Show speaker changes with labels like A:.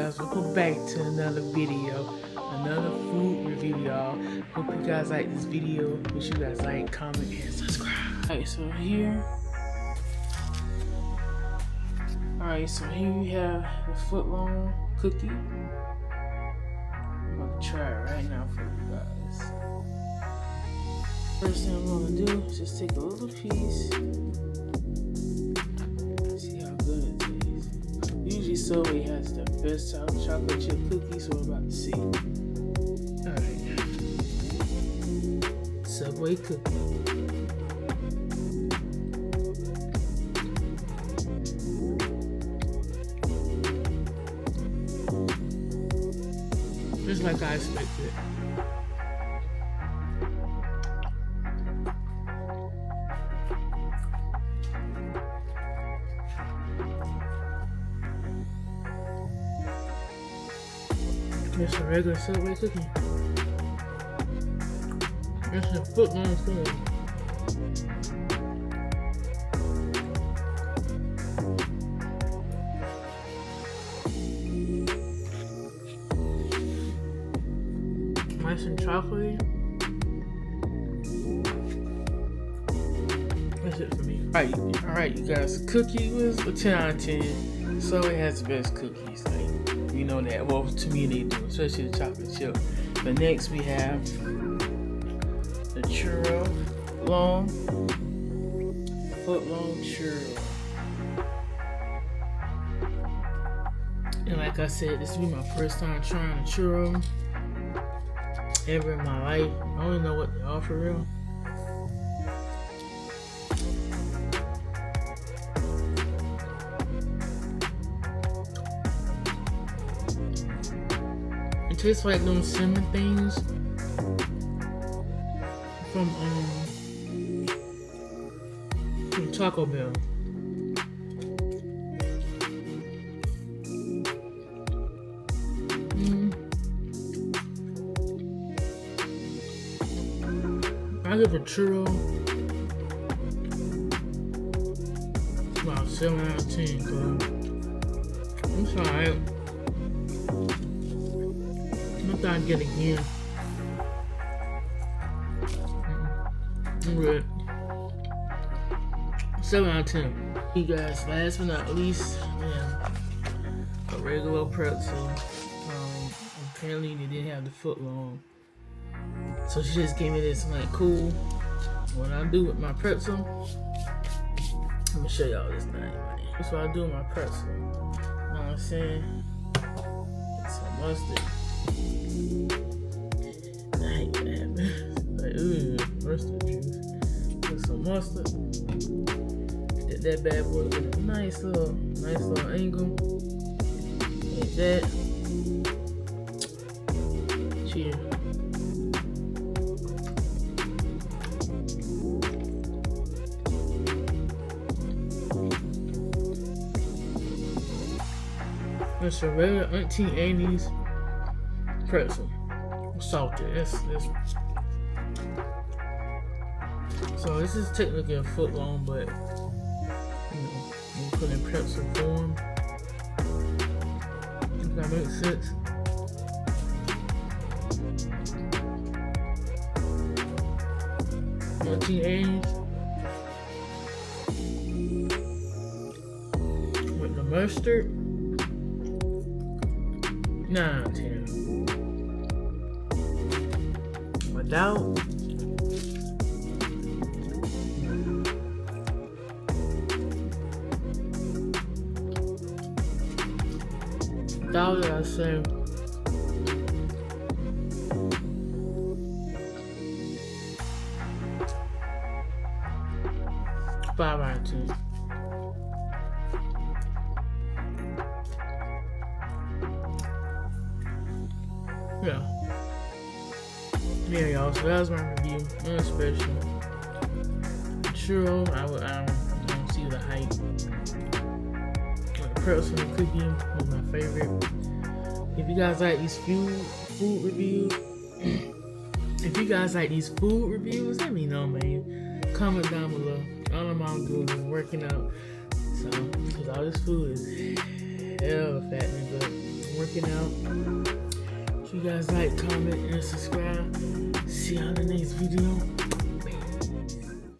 A: guys, welcome back to another video, another food review, y'all. Hope you guys like this video. Make sure you guys like, comment, and subscribe. Alright, so here we have the Footlong cookie. I'm gonna try it right now for you guys. First thing I'm gonna do is just take a little piece. See how good it tastes. Usually Subway has the best chocolate chip cookies, so we're about to see. Alright. Subway cookie. Just like I expected. Just a regular Subway cookie. Just a Footlong cookie. Nice and chocolatey. That's it for me. Alright, you guys. Cookie was a 10 out of 10. Subway has the best cookies. Like, you know that. Well, to me they do, especially the chocolate chip. But next we have the Footlong churro. And like I said, this will be my first time trying a churro ever in my life. I don't even know what they are for real. It tastes like those cinnamon things from Taco Bell. I give a churro about 7 out of 10, cause it's alright. Nothing I get again. I'm good. 7 out of 10. You guys, last but not least, a regular pretzel. Apparently they didn't have the Footlong. So she just gave me this like cool. What I do with my pretzel, I'm gonna show y'all this thing. That's what I do with my pretzel. You know what I'm saying? Get some mustard. I hate that. Like, mustard juice. Get some mustard. Get that bad boy with a nice little angle. Like that. Cheers. It's a regular Auntie Annie's pretzel, salted. So this is technically a Footlong, but you put in pretzel form. Does that make sense? Auntie Annie's with the mustard. 9 out of 10. Without, I say 5 out of 10. Yeah, y'all. So that was my review. Nothing special. Churro, I don't see the hype. The pretzel and cookie was my favorite. If you guys like these food reviews, let me know, man. Comment down below. All of my good is working out. So, because all this food is hell fattening, but working out. If you guys like, comment, and subscribe. See you on the next video.